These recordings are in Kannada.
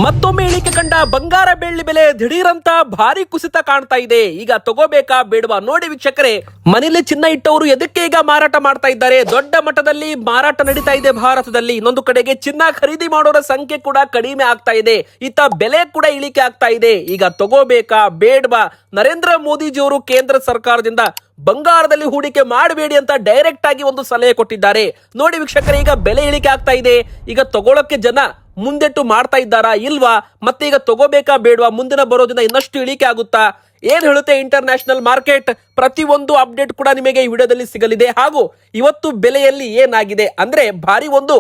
ಮತ್ತೊಮ್ಮೆ ಇಳಿಕೆ ಕಂಡ ಬಂಗಾರ ಬೆಳ್ಳಿ ಬೆಲೆ ದಿಢೀರಂತ ಭಾರಿ ಕುಸಿತ ಕಾಣ್ತಾ ಇದೆ. ಈಗ ತಗೋಬೇಕಾ ಬೇಡವಾ ನೋಡಿ ವೀಕ್ಷಕರೇ. ಮನೇಲಿ ಚಿನ್ನ ಇಟ್ಟವರು ಎದಕ್ಕೆ ಈಗ ಮಾರಾಟ ಮಾಡ್ತಾ ಇದ್ದಾರೆ? ದೊಡ್ಡ ಮಟ್ಟದಲ್ಲಿ ಮಾರಾಟ ನಡೀತಾ ಇದೆ ಭಾರತದಲ್ಲಿ. ಇನ್ನೊಂದು ಕಡೆಗೆ ಚಿನ್ನ ಖರೀದಿ ಮಾಡೋರ ಸಂಖ್ಯೆ ಕೂಡ ಕಡಿಮೆ ಆಗ್ತಾ ಇದೆ. ಇತ್ತ ಬೆಲೆ ಕೂಡ ಇಳಿಕೆ ಆಗ್ತಾ ಇದೆ. ಈಗ ತಗೋಬೇಕಾ ಬೇಡವಾ? ನರೇಂದ್ರ ಮೋದಿಜಿಯವರು ಕೇಂದ್ರ ಸರ್ಕಾರದಿಂದ ಬಂಗಾರದಲ್ಲಿ ಹೂಡಿಕೆ ಮಾಡಬೇಡಿ ಅಂತ ಡೈರೆಕ್ಟ್ ಆಗಿ ಒಂದು ಸಲಹೆ ಕೊಟ್ಟಿದ್ದಾರೆ. ನೋಡಿ ವೀಕ್ಷಕರೇ, ಈಗ ಬೆಲೆ ಇಳಿಕೆ ಆಗ್ತಾ ಇದೆ. ಈಗ ತಗೊಳಕ್ಕೆ ಜನ ಮುಂದೆಟ್ಟು ಮಾಡ್ತಾ ಇದ್ದಾರಾ ಇಲ್ವಾ? ಮತ್ತೆ ಈಗ ತಗೋಬೇಕಾ ಬೇಡವಾ? ಮುಂದಿನ ಬರೋ ದಿನ ಇನ್ನಷ್ಟು ಇಳಿಕೆ ಆಗುತ್ತಾ? ಏನ್ ಹೇಳುತ್ತೆ ಇಂಟರ್ನ್ಯಾಷನಲ್ ಮಾರ್ಕೆಟ್? ಪ್ರತಿಯೊಂದು ಅಪ್ಡೇಟ್ ಕೂಡ ನಿಮಗೆ ಈ ವಿಡಿಯೋದಲ್ಲಿ ಸಿಗಲಿದೆ. ಹಾಗೂ ಇವತ್ತು ಬೆಲೆಯಲ್ಲಿ ಏನಾಗಿದೆ ಅಂದ್ರೆ ಭಾರಿ ಒಂದು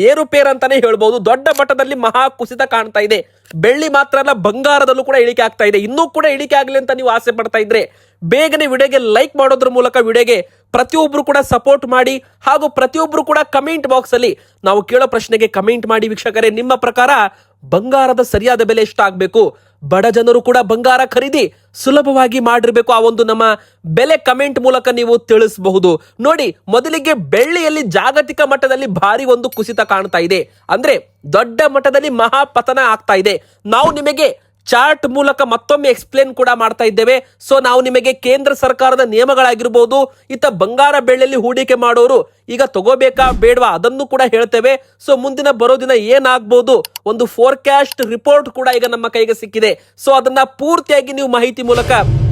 ಏರುಪೇರು ಅಂತಾನೆ ಹೇಳ್ಬಹುದು. ದೊಡ್ಡ ಮಟ್ಟದಲ್ಲಿ ಮಹಾ ಕುಸಿತ ಕಾಣ್ತಾ ಇದೆ. ಬೆಳ್ಳಿ ಮಾತ್ರ ಅಲ್ಲ, ಬಂಗಾರದಲ್ಲೂ ಕೂಡ ಇಳಿಕೆ ಆಗ್ತಾ ಇದೆ. ಇನ್ನೂ ಕೂಡ ಇಳಿಕೆ ಆಗಲಿ ಅಂತ ನೀವು ಆಸೆ ಪಡ್ತಾ ಇದ್ರೆ ಬೇಗನೆ ವಿಡಿಯೋಗೆ ಲೈಕ್ ಮಾಡೋದ್ರ ಮೂಲಕ ವಿಡಿಯೋಗೆ ಪ್ರತಿಯೊಬ್ರು ಕೂಡ ಸಪೋರ್ಟ್ ಮಾಡಿ. ಹಾಗೂ ಪ್ರತಿಯೊಬ್ರು ಕೂಡ ಕಮೆಂಟ್ ಬಾಕ್ಸ್ ಅಲ್ಲಿ ನಾವು ಕೇಳೋ ಪ್ರಶ್ನೆಗೆ ಕಮೆಂಟ್ ಮಾಡಿ ವೀಕ್ಷಕರೇ. ನಿಮ್ಮ ಪ್ರಕಾರ ಬಂಗಾರದ ಸರಿಯಾದ ಬೆಲೆ ಎಷ್ಟಾಗಬೇಕು? ಬಡ ಜನರು ಕೂಡ ಬಂಗಾರ ಖರೀದಿ ಸುಲಭವಾಗಿ ಮಾಡಿರ್ಬೇಕು. ಆ ಒಂದು ನಮ್ಮ ಬೆಲೆ ಕಮೆಂಟ್ ಮೂಲಕ ನೀವು ತಿಳಿಸಬಹುದು. ನೋಡಿ, ಮೊದಲಿಗೆ ಬೆಳ್ಳಿಯಲ್ಲಿ ಜಾಗತಿಕ ಮಟ್ಟದಲ್ಲಿ ಭಾರಿ ಒಂದು ಕುಸಿತ ಕಾಣ್ತಾ ಇದೆ. ಅಂದ್ರೆ ದೊಡ್ಡ ಮಟ್ಟದಲ್ಲಿ ಮಹಾಪತನ ಆಗ್ತಾ ಇದೆ. ನಾವು ನಿಮಗೆ ಚಾರ್ಟ್ ಮೂಲಕ ಮತ್ತೊಮ್ಮೆ ಎಕ್ಸ್ಪ್ಲೇನ್ ಕೂಡ ಮಾಡ್ತಾ ಇದ್ದೇವೆ. ಸೊ ನಾವು ನಿಮಗೆ ಕೇಂದ್ರ ಸರ್ಕಾರದ ನಿಯಮಗಳಾಗಿರ್ಬೋದು, ಇತ್ತ ಬಂಗಾರ ಬೆಳ್ಳಿಯಲ್ಲಿ ಹೂಡಿಕೆ ಮಾಡೋರು ಈಗ ತಗೋಬೇಕಾ ಬೇಡವಾ ಅದನ್ನು ಕೂಡ ಹೇಳ್ತೇವೆ. ಸೊ ಮುಂದಿನ ಬರೋ ದಿನ ಏನಾಗಬಹುದು, ಒಂದು ಫೋರ್ಕಾಸ್ಟ್ ರಿಪೋರ್ಟ್ ಕೂಡ ಈಗ ನಮ್ಮ ಕೈಗೆ ಸಿಕ್ಕಿದೆ. ಸೊ ಅದನ್ನ ಪೂರ್ತಿಯಾಗಿ ನೀವು ಮಾಹಿತಿ ಮೂಲಕ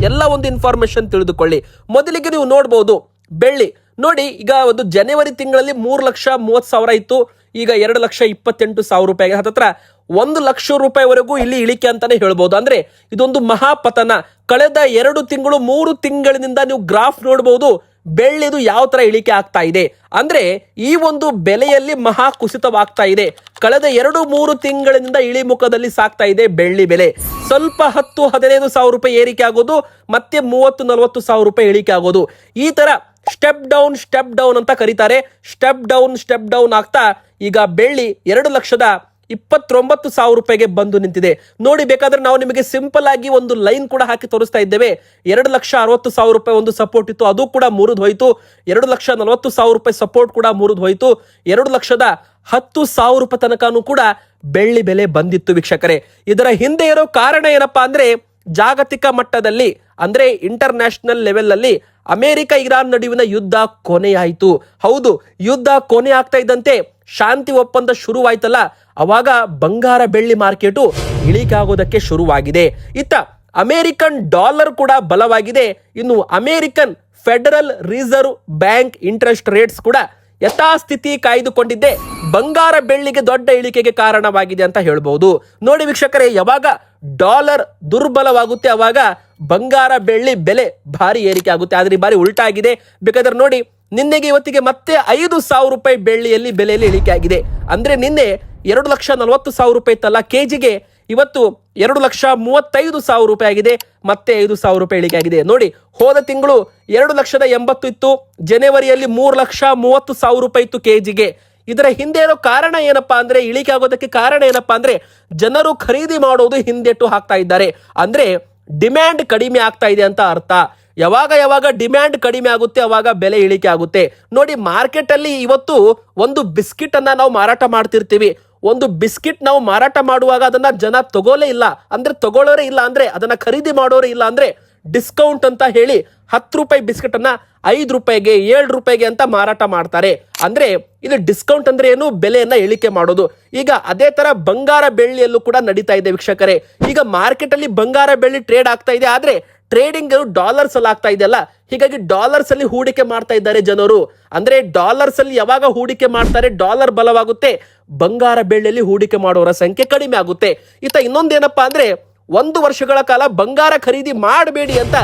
ಎಲ್ಲ ಒಂದು ಇನ್ಫಾರ್ಮೇಶನ್ ತಿಳಿದುಕೊಳ್ಳಿ. ಮೊದಲಿಗೆ ನೀವು ನೋಡಬಹುದು ಬೆಳ್ಳಿ ನೋಡಿ, ಈಗ ಒಂದು ಜನವರಿ ತಿಂಗಳಲ್ಲಿ 3,30,000 ಇತ್ತು. ಈಗ 2,28,000 ರೂಪಾಯಿಗೆ ಹತ್ತತ್ರ 1,00,000 ರೂಪಾಯಿವರೆಗೂ ಇಲ್ಲಿ ಇಳಿಕೆ ಅಂತಾನೆ ಹೇಳ್ಬಹುದು. ಅಂದ್ರೆ ಇದೊಂದು ಮಹಾಪತನ. ಕಳೆದ 2 ತಿಂಗಳು 3 ತಿಂಗಳಿನಿಂದ ನೀವು ಗ್ರಾಫ್ ನೋಡಬಹುದು ಬೆಳ್ಳಿದು ಯಾವ ತರ ಇಳಿಕೆ ಆಗ್ತಾ ಇದೆ. ಅಂದ್ರೆ ಈ ಒಂದು ಬೆಲೆಯಲ್ಲಿ ಮಹಾ ಕುಸಿತವಾಗ್ತಾ ಇದೆ. ಕಳೆದ 2-3 ತಿಂಗಳಿನಿಂದ ಇಳಿಮುಖದಲ್ಲಿ ಸಾಗ್ತಾ ಇದೆ ಬೆಳ್ಳಿ ಬೆಲೆ. ಸ್ವಲ್ಪ 10-15 ಸಾವಿರ ರೂಪಾಯಿ ಏರಿಕೆ ಆಗೋದು, ಮತ್ತೆ 30-40 ಸಾವಿರ ರೂಪಾಯಿ ಇಳಿಕೆ ಆಗೋದು. ಈ ತರ ಸ್ಟೆಪ್ ಡೌನ್ ಅಂತ ಕರೀತಾರೆ. ಸ್ಟೆಪ್ ಡೌನ್ ಆಗ್ತಾ ಈಗ ಬೆಳ್ಳಿ 2,29,000 ರೂಪಾಯಿಗೆ ಬಂದು ನಿಂತಿದೆ. ನೋಡಿ, ಬೇಕಾದ್ರೆ ನಾವು ನಿಮಗೆ ಸಿಂಪಲ್ ಆಗಿ ಒಂದು ಲೈನ್ ಕೂಡ ಹಾಕಿ ತೋರಿಸ್ತಾ ಇದ್ದೇವೆ. 2,60,000 ರೂಪಾಯಿ ಒಂದು ಸಪೋರ್ಟ್ ಇತ್ತು, ಅದು ಕೂಡ ಮುರಿದು ಹೋಯ್ತು. 2,40,000 ರೂಪಾಯಿ ಸಪೋರ್ಟ್ ಕೂಡ ಮುರಿದು ಹೋಯ್ತು. 2,10,000 ರೂಪಾಯಿ ತನಕನೂ ಕೂಡ ಬೆಳ್ಳಿ ಬೆಲೆ ಬಂದಿತ್ತು ವೀಕ್ಷಕರೇ. ಇದರ ಹಿಂದೆ ಇರೋ ಕಾರಣ ಏನಪ್ಪಾ ಅಂದ್ರೆ ಜಾಗತಿಕ ಮಟ್ಟದಲ್ಲಿ ಅಂದ್ರೆ ಇಂಟರ್ನ್ಯಾಷನಲ್ ಲೆವೆಲ್ ಅಲ್ಲಿ ಅಮೆರಿಕ ಇರಾನ್ ನಡುವಿನ ಯುದ್ಧ ಕೊನೆಯಾಯಿತು. ಹೌದು, ಯುದ್ಧ ಕೊನೆ ಆಗ್ತಾ ಇದ್ದಂತೆ ಶಾಂತಿ ಒಪ್ಪಂದ ಶುರುವಾಯ್ತಲ್ಲ, ಅವಾಗ ಬಂಗಾರ ಬೆಳ್ಳಿ ಮಾರ್ಕೆಟು ಇಳಿಕೆ ಆಗೋದಕ್ಕೆ ಶುರುವಾಗಿದೆ. ಇತ್ತ ಅಮೆರಿಕನ್ ಡಾಲರ್ ಕೂಡ ಬಲವಾಗಿದೆ. ಇನ್ನು American federal reserve bank interest rates ಕೂಡ ಯಥಾಸ್ಥಿತಿ ಕಾಯ್ದುಕೊಂಡಿದ್ದೆ ಬಂಗಾರ ಬೆಳ್ಳಿಗೆ ದೊಡ್ಡ ಇಳಿಕೆಗೆ ಕಾರಣವಾಗಿದೆ ಅಂತ ಹೇಳ್ಬಹುದು. ನೋಡಿ ವೀಕ್ಷಕರೇ, ಯಾವಾಗ ಡಾಲರ್ ದುರ್ಬಲವಾಗುತ್ತೆ ಅವಾಗ ಬಂಗಾರ ಬೆಳ್ಳಿ ಬೆಲೆ ಭಾರಿ ಏರಿಕೆ ಆಗುತ್ತೆ. ಆದ್ರೆ ಈ ಬಾರಿ ಉಲ್ಟಾ ಆಗಿದೆ. ಬೇಕಾದ್ರೆ ನೋಡಿ, ನಿನ್ನೆಗೆ ಇವತ್ತಿಗೆ ಮತ್ತೆ 5,000 ರೂಪಾಯಿ ಬೆಳ್ಳಿಯಲ್ಲಿ ಬೆಲೆಯಲ್ಲಿ ಇಳಿಕೆ ಆಗಿದೆ. ಅಂದ್ರೆ ನಿನ್ನೆ 2,40,000 ರೂಪಾಯಿ ಇತ್ತಲ್ಲ ಕೆಜಿಗೆ, ಇವತ್ತು 2,35,000 ರೂಪಾಯಿ ಆಗಿದೆ. ಮತ್ತೆ 5,000 ರೂಪಾಯಿ ಇಳಿಕೆ ಆಗಿದೆ. ನೋಡಿ, ಹೋದ ತಿಂಗಳು 2,80,000 ಇತ್ತು, ಜನವರಿಯಲ್ಲಿ 3,30,000 ರೂಪಾಯಿ ಇತ್ತು ಕೆಜಿಗೆ. ಇದರ ಹಿಂದೆ ಇರೋ ಕಾರಣ ಏನಪ್ಪಾ ಅಂದ್ರೆ, ಇಳಿಕೆ ಆಗೋದಕ್ಕೆ ಕಾರಣ ಏನಪ್ಪಾ ಅಂದ್ರೆ ಜನರು ಖರೀದಿ ಮಾಡೋದು ಹಿಂದೆಟ್ಟು ಹಾಕ್ತಾ ಇದ್ದಾರೆ. ಅಂದ್ರೆ ಡಿಮ್ಯಾಂಡ್ ಕಡಿಮೆ ಆಗ್ತಾ ಇದೆ ಅಂತ ಅರ್ಥ. ಯಾವಾಗ ಡಿಮ್ಯಾಂಡ್ ಕಡಿಮೆ ಆಗುತ್ತೆ ಅವಾಗ ಬೆಲೆ ಇಳಿಕೆ ಆಗುತ್ತೆ. ನೋಡಿ, ಮಾರ್ಕೆಟ್ ಅಲ್ಲಿ ಇವತ್ತು ಒಂದು ಬಿಸ್ಕಿಟ್ ಅನ್ನ ನಾವು ಮಾರಾಟ ಮಾಡ್ತಿರ್ತೀವಿ. ಒಂದು ಬಿಸ್ಕಿಟ್ ನಾವು ಮಾರಾಟ ಮಾಡುವಾಗ ಅದನ್ನ ಜನ ತಗೋಲೇ ಇಲ್ಲ ಅಂದ್ರೆ ತಗೊಳ್ಳೋರೇ ಇಲ್ಲ, ಅಂದ್ರೆ ಅದನ್ನ ಖರೀದಿ ಮಾಡೋರೇ ಇಲ್ಲ. ಅಂದ್ರೆ ಡಿಸ್ಕೌಂಟ್ ಅಂತ ಹೇಳಿ 10 ರೂಪಾಯಿ ಬಿಸ್ಕೆಟ್ ಅನ್ನ 5 ರೂಪಾಯಿಗೆ 7 ರೂಪಾಯಿಗೆ ಅಂತ ಮಾರಾಟ ಮಾಡ್ತಾರೆ. ಅಂದ್ರೆ ಇದು ಡಿಸ್ಕೌಂಟ್ ಅಂದ್ರೆ ಏನು, ಬೆಲೆಯನ್ನ ಇಳಿಕೆ ಮಾಡೋದು. ಈಗ ಅದೇ ತರ ಬಂಗಾರ ಬೆಳ್ಳಿಯಲ್ಲೂ ಕೂಡ ನಡೀತಾ ಇದೆ ವೀಕ್ಷಕರೇ. ಈಗ ಮಾರ್ಕೆಟ್ ಅಲ್ಲಿ ಬಂಗಾರ ಬೆಳ್ಳಿ ಟ್ರೇಡ್ ಆಗ್ತಾ ಇದೆ, ಆದ್ರೆ ಟ್ರೇಡಿಂಗ್ ಡಾಲರ್ಸ್ ಅಲ್ಲಿ ಆಗ್ತಾ ಇದೆಯಲ್ಲ, ಹೀಗಾಗಿ ಡಾಲರ್ಸ್ ಅಲ್ಲಿ ಹೂಡಿಕೆ ಮಾಡ್ತಾ ಇದ್ದಾರೆ ಜನರು. ಅಂದ್ರೆ ಡಾಲರ್ಸ್ ಅಲ್ಲಿ ಯಾವಾಗ ಹೂಡಿಕೆ ಮಾಡ್ತಾರೆ, ಡಾಲರ್ ಬಲವಾಗುತ್ತೆ, ಬಂಗಾರ ಬೆಳ್ಳಿಯಲ್ಲಿ ಹೂಡಿಕೆ ಮಾಡೋರ ಸಂಖ್ಯೆ ಕಡಿಮೆ ಆಗುತ್ತೆ. ಇನ್ನೊಂದೇನಪ್ಪಾ ಅಂದ್ರೆ 1 ವರ್ಷಗಳ ಕಾಲ ಬಂಗಾರ ಖರೀದಿ ಮಾಡಬೇಡಿ ಅಂತ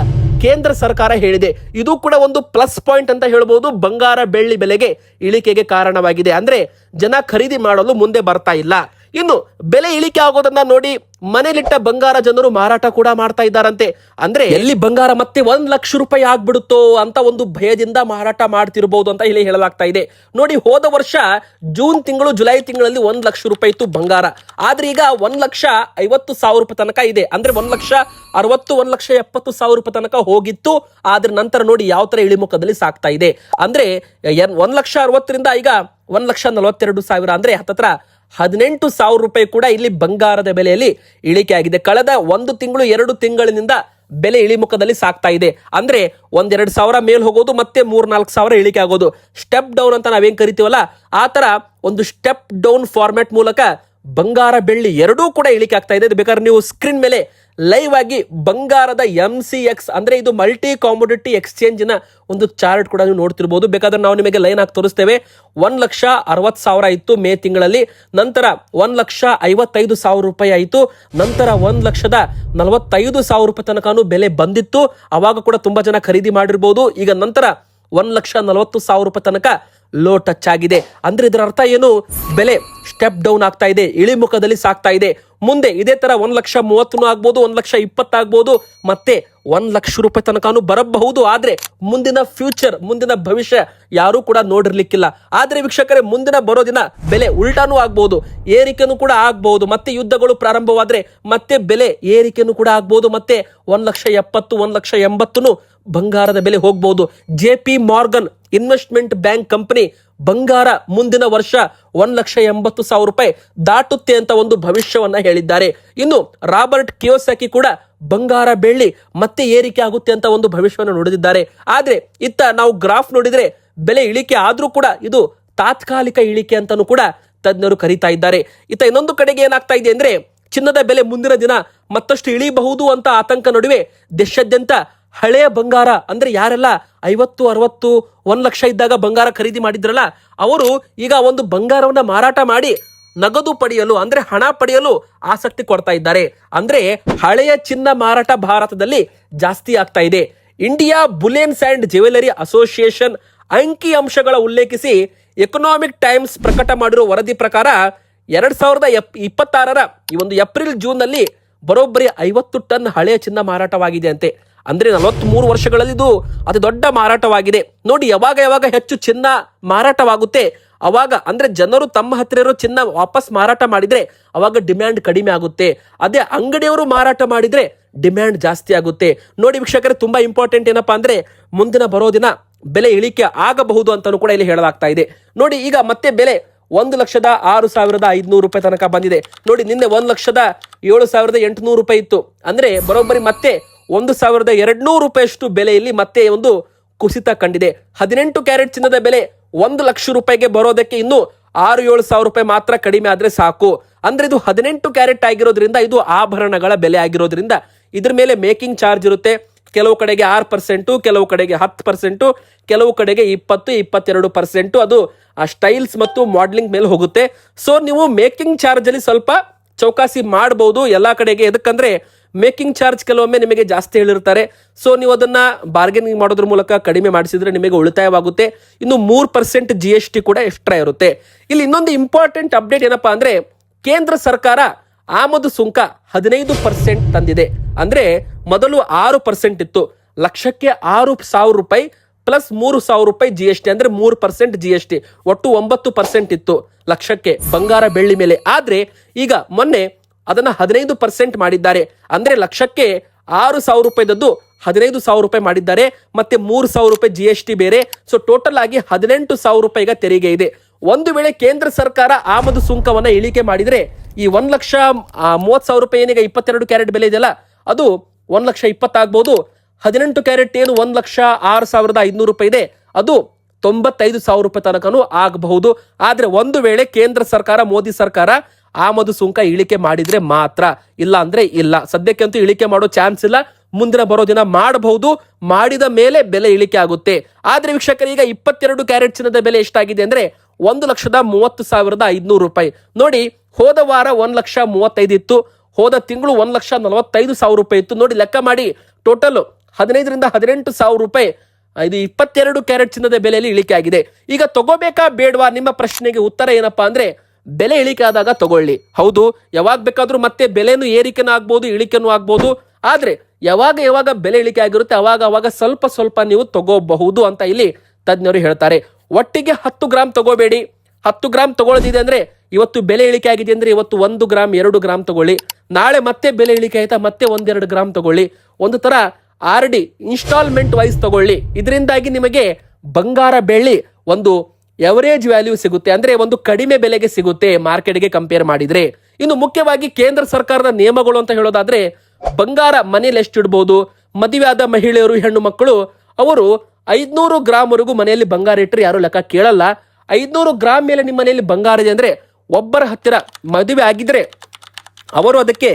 ಕೇಂದ್ರ ಸರ್ಕಾರ ಹೇಳಿದೆ. ಇದು ಕೂಡ ಒಂದು ಪ್ಲಸ್ ಪಾಯಿಂಟ್ ಅಂತ ಹೇಳ್ಬೋದು. ಬಂಗಾರ ಬೆಳ್ಳಿ ಬೆಲೆಗೆ ಇಳಿಕೆಗೆ ಕಾರಣವಾಗಿದೆ. ಅಂದ್ರೆ ಜನ ಖರೀದಿ ಮಾಡಲು ಮುಂದೆ ಬರ್ತಾ ಇಲ್ಲ. ಇನ್ನು ಬೆಲೆ ಇಳಿಕೆ ಆಗೋದನ್ನ ನೋಡಿ ಮನೆಯಲ್ಲಿಟ್ಟ ಬಂಗಾರ ಜನರು ಮಾರಾಟ ಕೂಡ ಮಾಡ್ತಾ ಇದ್ದಾರಂತೆ. ಅಂದ್ರೆ ಎಲ್ಲಿ ಬಂಗಾರ ಮತ್ತೆ 1,00,000 ರೂಪಾಯಿ ಆಗ್ಬಿಡುತ್ತೋ ಅಂತ ಒಂದು ಭಯದಿಂದ ಮಾರಾಟ ಮಾಡ್ತಿರ್ಬೋದು ಅಂತ ಇಲ್ಲಿ ಹೇಳಲಾಗ್ತಾ ಇದೆ. ನೋಡಿ, ಹೋದ ವರ್ಷ ಜೂನ್ ತಿಂಗಳು ಜುಲೈ ತಿಂಗಳಲ್ಲಿ 1,00,000 ರೂಪಾಯಿ ಇತ್ತು ಬಂಗಾರ. ಆದ್ರೆ ಈಗ 1,50,000 ರೂಪಾಯಿ ತನಕ ಇದೆ. ಅಂದ್ರೆ 1,60,000 1,70,000 ರೂಪಾಯಿ ತನಕ ಹೋಗಿತ್ತು. ಆದ್ರೆ ನಂತರ ನೋಡಿ ಯಾವ ತರ ಇಳಿಮುಖದಲ್ಲಿ ಸಾಕ್ತಾ ಇದೆ. ಅಂದ್ರೆ 1,60,000 ಈಗ 1,42,000 ಅಂದ್ರೆ ಹತ್ತತ್ರ 18,000 ರೂಪಾಯಿ ಕೂಡ ಇಲ್ಲಿ ಬಂಗಾರದ ಬೆಲೆಯಲ್ಲಿ ಇಳಿಕೆ ಆಗಿದೆ. ಕಳೆದ 1 ತಿಂಗಳು 2 ತಿಂಗಳಿನಿಂದ ಬೆಲೆ ಇಳಿಮುಖದಲ್ಲಿ ಸಾಗ್ತಾ ಇದೆ. ಅಂದ್ರೆ 1-2 ಸಾವಿರ ಮೇಲ್ ಹೋಗೋದು, ಮತ್ತೆ 3-4 ಸಾವಿರ ಇಳಿಕೆ ಆಗೋದು. ಸ್ಟೆಪ್ ಡೌನ್ ಅಂತ ನಾವೇನ್ ಕರಿತೀವಲ್ಲ, ಆ ತರ ಒಂದು ಸ್ಟೆಪ್ ಡೌನ್ ಫಾರ್ಮ್ಯಾಟ್ ಮೂಲಕ ಬಂಗಾರ ಬೆಳ್ಳಿ ಎರಡೂ ಕೂಡ ಇಳಿಕೆ ಆಗ್ತಾ ಇದೆ. ಬೇಕಾದ್ರೆ ನೀವು ಸ್ಕ್ರೀನ್ ಮೇಲೆ ಲೈವ್ ಆಗಿ ಬಂಗಾರದ MCX ಅಂದ್ರೆ ಇದು ಮಲ್ಟಿ ಕಾಮೋಡಿಟಿ ಎಕ್ಸ್ಚೇಂಜಿನ ಒಂದು ಚಾರ್ಟ್ ಕೂಡ ನೀವು ನೋಡ್ತಿರ್ಬೋದು. ಬೇಕಾದ್ರೆ ನಾವು ನಿಮಗೆ ಲೈನ್ ಆಗಿ ತೋರಿಸ್ತೇವೆ. 1,60,000 ಇತ್ತು ಮೇ ತಿಂಗಳಲ್ಲಿ, ನಂತರ 1,55,000 ರೂಪಾಯಿ ಆಯಿತು, ನಂತರ 1,45,000 ರೂಪಾಯಿ ತನಕನೂ ಬೆಲೆ ಬಂದಿತ್ತು. ಅವಾಗ ಕೂಡ ತುಂಬಾ ಜನ ಖರೀದಿ ಮಾಡಿರ್ಬೋದು. ಈಗ ನಂತರ 1,40,000 ರೂಪಾಯಿ ತನಕ ಲೋ ಟಚ್ ಆಗಿದೆ. ಅಂದ್ರೆ ಇದರ ಅರ್ಥ ಏನು? ಬೆಲೆ ಸ್ಟೆಪ್ ಡೌನ್ ಆಗ್ತಾ ಇದೆ, ಇಳಿಮುಖದಲ್ಲಿ ಸಾಗ್ತಾ ಇದೆ. ಮುಂದೆ ಇದೇ ತರ 1,30,000 ಆಗ್ಬೋದು, 1,20,000 ಆಗ್ಬೋದು, ಮತ್ತೆ 1,00,000 ರೂಪಾಯಿ ತನಕನೂ ಬರಬಹುದು. ಆದ್ರೆ ಮುಂದಿನ ಫ್ಯೂಚರ್, ಮುಂದಿನ ಭವಿಷ್ಯ ಯಾರು ಕೂಡ ನೋಡಿರ್ಲಿಕ್ಕಿಲ್ಲ. ಆದ್ರೆ ವೀಕ್ಷಕರೇ, ಮುಂದಿನ ಬರೋ ದಿನ ಬೆಲೆ ಉಲ್ಟಾನೂ ಆಗ್ಬಹುದು, ಏರಿಕೆನೂ ಕೂಡ ಆಗ್ಬಹುದು. ಮತ್ತೆ ಯುದ್ಧಗಳು ಪ್ರಾರಂಭವಾದ್ರೆ ಮತ್ತೆ ಬೆಲೆ ಏರಿಕೆನೂ ಕೂಡ ಆಗ್ಬಹುದು. ಮತ್ತೆ 1,70,000, 1,80,000 ಬಂಗಾರದ ಬೆಲೆ ಹೋಗಬಹುದು. JP Morgan investment bank company ಬಂಗಾರ ಮುಂದಿನ ವರ್ಷ 1,80,000 ರೂಪಾಯಿ ದಾಟುತ್ತೆ ಅಂತ ಒಂದು ಭವಿಷ್ಯವನ್ನ ಹೇಳಿದ್ದಾರೆ. ಇನ್ನು ರಾಬರ್ಟ್ ಕಿಯೋಸಾಕಿ ಕೂಡ ಬಂಗಾರ ಬೆಳ್ಳಿ ಮತ್ತೆ ಏರಿಕೆ ಆಗುತ್ತೆ ಅಂತ ಒಂದು ಭವಿಷ್ಯವನ್ನು ನುಡಿದಿದ್ದಾರೆ. ಆದ್ರೆ ಇತ್ತ ನಾವು ಗ್ರಾಫ್ ನೋಡಿದ್ರೆ ಬೆಲೆ ಇಳಿಕೆ ಆದ್ರೂ ಕೂಡ ಇದು ತಾತ್ಕಾಲಿಕ ಇಳಿಕೆ ಅಂತಾನೂ ಕೂಡ ತಜ್ಞರು ಕರೀತಾ ಇದ್ದಾರೆ. ಇತ್ತ ಇನ್ನೊಂದು ಕಡೆಗೆ ಏನಾಗ್ತಾ ಇದೆ ಅಂದ್ರೆ, ಚಿನ್ನದ ಬೆಲೆ ಮುಂದಿನ ದಿನ ಮತ್ತಷ್ಟು ಇಳಿಬಹುದು ಅಂತ ಆತಂಕ ನಡುವೆ ದೇಶಾದ್ಯಂತ ಹಳೆಯ ಬಂಗಾರ ಅಂದ್ರೆ ಯಾರೆಲ್ಲ 50, 60, 1,00,000 ಇದ್ದಾಗ ಬಂಗಾರ ಖರೀದಿ ಮಾಡಿದ್ರಲ್ಲ, ಅವರು ಈಗ ಒಂದು ಬಂಗಾರವನ್ನ ಮಾರಾಟ ಮಾಡಿ ನಗದು ಪಡೆಯಲು ಅಂದ್ರೆ ಹಣ ಪಡೆಯಲು ಆಸಕ್ತಿ ಕೊಡ್ತಾ ಇದ್ದಾರೆ. ಅಂದ್ರೆ ಹಳೆಯ ಚಿನ್ನ ಮಾರಾಟ ಭಾರತದಲ್ಲಿ ಜಾಸ್ತಿ ಆಗ್ತಾ ಇದೆ. ಇಂಡಿಯಾ ಬುಲಿಯನ್ಸ್ ಅಂಡ್ ಜ್ಯುವೆಲರಿ ಅಸೋಸಿಯೇಷನ್ ಅಂಕಿ ಅಂಶಗಳ ಉಲ್ಲೇಖಿಸಿ ಎಕನಾಮಿಕ್ ಟೈಮ್ಸ್ ಪ್ರಕಟ ಮಾಡಿರುವ ವರದಿ ಪ್ರಕಾರ 2026ರ ಈ ಒಂದು ಏಪ್ರಿಲ್ ಜೂನ್ ನಲ್ಲಿ ಬರೋಬ್ಬರಿ 50 ಟನ್ ಹಳೆಯ ಚಿನ್ನ ಮಾರಾಟವಾಗಿದೆ ಅಂತೆ. ಅಂದ್ರೆ 43 ವರ್ಷಗಳಲ್ಲಿ ಇದು ಅತಿ ದೊಡ್ಡ ಮಾರಾಟವಾಗಿದೆ. ನೋಡಿ, ಯಾವಾಗ ಹೆಚ್ಚು ಚಿನ್ನ ಮಾರಾಟವಾಗುತ್ತೆ ಅವಾಗ ಅಂದ್ರೆ ಜನರು ತಮ್ಮ ಹತ್ತಿರ ಇರೋ ಚಿನ್ನ ವಾಪಸ್ ಮಾರಾಟ ಮಾಡಿದ್ರೆ ಅವಾಗ ಡಿಮ್ಯಾಂಡ್ ಕಡಿಮೆ ಆಗುತ್ತೆ. ಅದೇ ಅಂಗಡಿಯವರು ಮಾರಾಟ ಮಾಡಿದ್ರೆ ಡಿಮ್ಯಾಂಡ್ ಜಾಸ್ತಿ ಆಗುತ್ತೆ. ನೋಡಿ ವೀಕ್ಷಕರೇ, ತುಂಬಾ ಇಂಪಾರ್ಟೆಂಟ್ ಏನಪ್ಪಾ ಅಂದ್ರೆ, ಮುಂದಿನ ಬರೋ ದಿನ ಬೆಲೆ ಇಳಿಕೆ ಆಗಬಹುದು ಅಂತಾನೂ ಕೂಡ ಇಲ್ಲಿ ಹೇಳಲಾಗ್ತಾ ಇದೆ. ನೋಡಿ, ಈಗ ಮತ್ತೆ ಬೆಲೆ 1,06,500 ರೂಪಾಯಿ ತನಕ ಬಂದಿದೆ. ನೋಡಿ, ನಿನ್ನೆ 1,07,800 ರೂಪಾಯಿ ಇತ್ತು. ಅಂದ್ರೆ ಬರೋಬ್ಬರಿ ಮತ್ತೆ 1,200 ರೂಪಾಯಿಯಷ್ಟು ಬೆಲೆಯಲ್ಲಿ ಮತ್ತೆ ಒಂದು ಕುಸಿತ ಕಂಡಿದೆ. 18 ಕ್ಯಾರೆಟ್ ಚಿನ್ನದ ಬೆಲೆ 1,00,000 ರೂಪಾಯಿಗೆ ಬರೋದಕ್ಕೆ ಇನ್ನು 6-7 ಸಾವಿರ ರೂಪಾಯಿ ಮಾತ್ರ ಕಡಿಮೆ ಆದ್ರೆ ಸಾಕು. ಅಂದ್ರೆ ಇದು 18 ಕ್ಯಾರೆಟ್ ಆಗಿರೋದ್ರಿಂದ ಇದು ಆಭರಣಗಳ ಬೆಲೆ ಆಗಿರೋದ್ರಿಂದ ಇದ್ರ ಮೇಲೆ ಮೇಕಿಂಗ್ ಚಾರ್ಜ್ ಇರುತ್ತೆ. ಕೆಲವು ಕಡೆಗೆ 6%, ಕೆಲವು ಕಡೆಗೆ 10%, ಕೆಲವು ಕಡೆಗೆ 20-22%. ಅದು ಆ ಸ್ಟೈಲ್ಸ್ ಮತ್ತು ಮಾಡಲಿಂಗ್ ಮೇಲೆ ಹೋಗುತ್ತೆ. ಸೊ ನೀವು ಮೇಕಿಂಗ್ ಚಾರ್ಜ್ ಅಲ್ಲಿ ಸ್ವಲ್ಪ ಚೌಕಾಸಿ ಮಾಡಬಹುದು ಎಲ್ಲಾ ಕಡೆಗೆ. ಎದಕ್ಕಂದ್ರೆ ಮೇಕಿಂಗ್ ಚಾರ್ಜ್ ಕೆಲವೊಮ್ಮೆ ನಿಮಗೆ ಜಾಸ್ತಿ ಹೇಳಿರ್ತಾರೆ. ಸೊ ನೀವು ಅದನ್ನ ಬಾರ್ಗೇನಿಂಗ್ ಮಾಡೋದ್ರ ಮೂಲಕ ಕಡಿಮೆ ಮಾಡಿಸಿದ್ರೆ ನಿಮಗೆ ಉಳಿತಾಯವಾಗುತ್ತೆ. ಇನ್ನು 3% GST ಕೂಡ ಎಕ್ಸ್ಟ್ರಾ ಇರುತ್ತೆ. ಇಲ್ಲಿ ಇನ್ನೊಂದು ಇಂಪಾರ್ಟೆಂಟ್ ಅಪ್ಡೇಟ್ ಏನಪ್ಪಾ ಅಂದ್ರೆ, ಕೇಂದ್ರ ಸರ್ಕಾರ ಆಮದು ಸುಂಕ 15% ತಂದಿದೆ. ಅಂದ್ರೆ ಮೊದಲು 6% ಇತ್ತು. ಲಕ್ಷಕ್ಕೆ 6,000 ರೂಪಾಯಿ ಪ್ಲಸ್ 3,000 ರೂಪಾಯಿ GST ಅಂದ್ರೆ 3% GST, ಒಟ್ಟು 9% ಇತ್ತು ಲಕ್ಷಕ್ಕೆ ಬಂಗಾರ ಬೆಳ್ಳಿ ಮೇಲೆ. ಆದ್ರೆ ಈಗ ಮೊನ್ನೆ ಅದನ್ನ 15% ಮಾಡಿದ್ದಾರೆ. ಅಂದ್ರೆ ಲಕ್ಷಕ್ಕೆ 6,000 ರೂಪಾಯಿದದ್ದು 15,000 ರೂಪಾಯಿ ಮಾಡಿದ್ದಾರೆ. ಮತ್ತೆ 3,000 ರೂಪಾಯಿ GST ಬೇರೆ. ಸೊ ಟೋಟಲ್ ಆಗಿ 18,000 ರೂಪಾಯಿ ಈಗ ತೆರಿಗೆ ಇದೆ. ಒಂದು ವೇಳೆ ಕೇಂದ್ರ ಸರ್ಕಾರ ಆಮದು ಸುಂಕವನ್ನ ಇಳಿಕೆ ಮಾಡಿದ್ರೆ ಈ 1,30,000 ರೂಪಾಯಿ ಏನೀಗ 22 ಕ್ಯಾರೆಟ್ ಬೆಲೆ ಇದೆಯಲ್ಲ, ಅದು 1,20,000 ಆಗ್ಬಹುದು. 18 ಕ್ಯಾರೆಟ್ ಏನು 1,06,500 ರೂಪಾಯಿ ಇದೆ, ಅದು 95,000 ರೂಪಾಯಿ ತನಕನೂ ಆಗಬಹುದು. ಆದ್ರೆ ಒಂದು ವೇಳೆ ಕೇಂದ್ರ ಸರ್ಕಾರ, ಮೋದಿ ಸರ್ಕಾರ ಆಮದು ಸುಂಕ ಇಳಿಕೆ ಮಾಡಿದ್ರೆ ಮಾತ್ರ, ಇಲ್ಲ ಅಂದ್ರೆ ಇಲ್ಲ. ಸದ್ಯಕ್ಕಂತೂ ಇಳಿಕೆ ಮಾಡೋ ಚಾನ್ಸ್ ಇಲ್ಲ. ಮುಂದಿನ ಬರೋ ದಿನ ಮಾಡಬಹುದು. ಮಾಡಿದ ಮೇಲೆ ಬೆಲೆ ಇಳಿಕೆ ಆಗುತ್ತೆ. ಆದ್ರೆ ವೀಕ್ಷಕರಿಗೆ 22 ಕ್ಯಾರೆಟ್ ಚಿನ್ನದ ಬೆಲೆ ಎಷ್ಟಾಗಿದೆ ಅಂದ್ರೆ 1,30,500 ರೂಪಾಯಿ. ನೋಡಿ, ಹೋದ ವಾರ 1,35,000 ಇತ್ತು. ಹೋದ ತಿಂಗಳು 1,45,000 ರೂಪಾಯಿ ಇತ್ತು. ನೋಡಿ, ಲೆಕ್ಕ ಮಾಡಿ, ಟೋಟಲ್ 15,000ರಿಂದ 18,000 ರೂಪಾಯಿ ಇದು 22 ಕ್ಯಾರೆಟ್ ಚಿನ್ನದ ಬೆಲೆಯಲ್ಲಿ ಇಳಿಕೆ ಆಗಿದೆ. ಈಗ ತಗೋಬೇಕಾ ಬೇಡವಾ? ನಿಮ್ಮ ಪ್ರಶ್ನೆಗೆ ಉತ್ತರ ಏನಪ್ಪಾ ಅಂದ್ರೆ, ಬೆಲೆ ಇಳಿಕೆ ಆದಾಗ ತಗೊಳ್ಳಿ. ಹೌದು, ಯಾವಾಗ ಬೇಕಾದ್ರೂ ಮತ್ತೆ ಬೆಲೆನೂ ಏರಿಕೆನೂ ಆಗ್ಬೋದು, ಇಳಿಕೆನೂ ಆಗ್ಬೋದು. ಆದ್ರೆ ಯಾವಾಗ ಬೆಲೆ ಇಳಿಕೆ ಆಗಿರುತ್ತೆ ಅವಾಗ ಸ್ವಲ್ಪ ನೀವು ತಗೋಬಹುದು ಅಂತ ಇಲ್ಲಿ ತಜ್ಞರು ಹೇಳ್ತಾರೆ. ಒಟ್ಟಿಗೆ 10 ಗ್ರಾಮ್ ತಗೋಬೇಡಿ. 10 ಗ್ರಾಮ್ ತಗೊಳ್ಳೋದಿದೆ ಅಂದ್ರೆ ಇವತ್ತು ಬೆಲೆ ಇಳಿಕೆ ಆಗಿದೆ ಅಂದ್ರೆ ಇವತ್ತು 1 ಗ್ರಾಮ್ 2 ಗ್ರಾಮ್ ತಗೊಳ್ಳಿ. ನಾಳೆ ಮತ್ತೆ ಬೆಲೆ ಇಳಿಕೆ ಆಯ್ತಾ ಮತ್ತೆ 1-2 ಗ್ರಾಮ್ ತಗೊಳ್ಳಿ. ಒಂದು ತರ RD ಇನ್ಸ್ಟಾಲ್ಮೆಂಟ್ ವೈಸ್ ತಗೊಳ್ಳಿ. ಇದರಿಂದಾಗಿ ನಿಮಗೆ ಬಂಗಾರ ಬೆಳ್ಳಿ ಒಂದು ಎವರೇಜ್ ವ್ಯಾಲ್ಯೂ ಸಿಗುತ್ತೆ, ಅಂದ್ರೆ ಒಂದು ಕಡಿಮೆ ಬೆಲೆಗೆ ಸಿಗುತ್ತೆ ಮಾರ್ಕೆಟ್ಗೆ ಕಂಪೇರ್ ಮಾಡಿದ್ರೆ. ಇನ್ನು ಮುಖ್ಯವಾಗಿ ಕೇಂದ್ರ ಸರ್ಕಾರದ ನಿಯಮಗಳು ಅಂತ ಹೇಳೋದಾದ್ರೆ, ಬಂಗಾರ ಮನೆಯಲ್ಲಿ ಎಷ್ಟು ಇಡ್ಬೋದು, ಮದುವೆ ಆದ ಮಹಿಳೆಯರು ಹೆಣ್ಣು ಮಕ್ಕಳು ಅವರು 500 ಗ್ರಾಮ್ ವರೆಗೂ ಮನೆಯಲ್ಲಿ ಬಂಗಾರ ಇಟ್ಟರೆ ಯಾರು ಲೆಕ್ಕ ಕೇಳಲ್ಲ. 500 ಗ್ರಾಮ್ ಮೇಲೆ ನಿಮ್ಮ ಮನೆಯಲ್ಲಿ ಬಂಗಾರ ಇದೆ ಅಂದ್ರೆ ಒಬ್ಬರ ಹತ್ತಿರ ಮದುವೆ ಆಗಿದ್ರೆ ಅವರು ಅದಕ್ಕೆ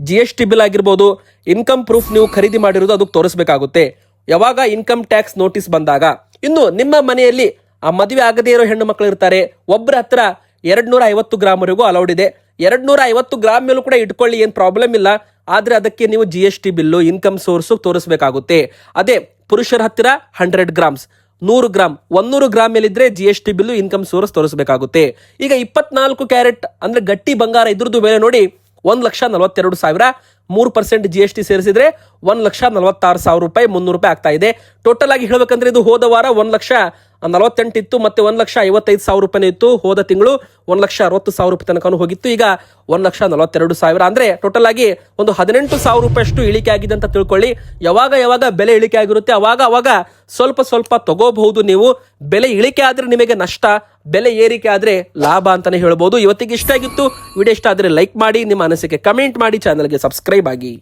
GST ಬಿಲ್ ಆಗಿರ್ಬೋದು, ಇನ್ಕಮ್ ಪ್ರೂಫ್ ನೀವು ಖರೀದಿ ಮಾಡಿರೋದು ಅದಕ್ಕೆ ತೋರಿಸಬೇಕಾಗುತ್ತೆ ಯಾವಾಗ ಇನ್ಕಮ್ ಟ್ಯಾಕ್ಸ್ ನೋಟಿಸ್ ಬಂದಾಗ. ಇನ್ನು ನಿಮ್ಮ ಮನೆಯಲ್ಲಿ ಆ ಮದುವೆ ಆಗದೇ ಇರೋ ಹೆಣ್ಣು ಮಕ್ಕಳು ಇರ್ತಾರೆ, ಒಬ್ಬರ ಹತ್ರ 250 ಗ್ರಾಮ್ ವರೆಗೂ ಅಲೌಡ್ ಇದೆ. 250 ಗ್ರಾಮ್ ಮೇಲೂ ಕೂಡ ಇಟ್ಕೊಳ್ಳಿ, ಏನು ಪ್ರಾಬ್ಲಮ್ ಇಲ್ಲ. ಆದ್ರೆ ಅದಕ್ಕೆ ನೀವು GST ಬಿಲ್ಲು, ಇನ್ಕಮ್ ಸೋರ್ಸು ತೋರಿಸಬೇಕಾಗುತ್ತೆ. ಅದೇ ಪುರುಷರ ಹತ್ತಿರ 100 grams, 100 gram, 100 gram ಮೇಲಿದ್ರೆ GST bill, income source ತೋರಿಸಬೇಕಾಗುತ್ತೆ. ಈಗ 24 ಕ್ಯಾರೆಟ್ ಅಂದ್ರೆ ಗಟ್ಟಿ ಬಂಗಾರ ಇದ್ರದ್ದು ಬೆಲೆ ನೋಡಿ 1,42,000, 3% GST ಸೇರಿಸಿದ್ರೆ 1,46,000 ರೂಪಾಯಿ, 300 ರೂಪಾಯಿ ಆಗ್ತಾ ಇದೆ. ಟೋಟಲ್ ಆಗಿ ಹೇಳ್ಬೇಕಂದ್ರೆ ಇದು ಹೋದ ವಾರ 1,48,000 ಇತ್ತು, ಮತ್ತೆ 1,55,000 ರೂಪಾಯಿ ಇತ್ತು. ಹೋದ ತಿಂಗಳು 1,60,000 ರೂಪಾಯಿ ತನಕ ಹೋಗಿತ್ತು. ಈಗ 1,42,000 ಅಂದ್ರೆ ಟೋಟಲ್ ಆಗಿ ಒಂದು 18,000 ರೂಪಾಯಿ ಅಷ್ಟು ಇಳಿಕೆ ಆಗಿದೆ ಅಂತ ತಿಳ್ಕೊಳ್ಳಿ. ಯಾವಾಗ ಬೆಲೆ ಇಳಿಕೆ ಆಗಿರುತ್ತೆ ಅವಾಗ ಸ್ವಲ್ಪ ತಗೋಬಹುದು ನೀವು. ಬೆಲೆ ಇಳಿಕೆ ಆದ್ರೆ ನಿಮಗೆ ನಷ್ಟ, ಬೆಲೆ ಏರಿಕೆ ಆದ್ರೆ ಲಾಭ ಅಂತಾನೆ ಹೇಳ್ಬೋದು. ಇವತ್ತಿಗೆ ಇಷ್ಟ ಆಗಿತ್ತು. ವಿಡಿಯೋ ಇಷ್ಟ ಆದ್ರೆ ಲೈಕ್ ಮಾಡಿ, ನಿಮ್ಮ ಅನಿಸಿಕೆ ಕಮೆಂಟ್ ಮಾಡಿ, ಚಾನಲ್ಗೆ ಸಬ್ಸ್ಕ್ರೈಬ್ ಆಗಿ.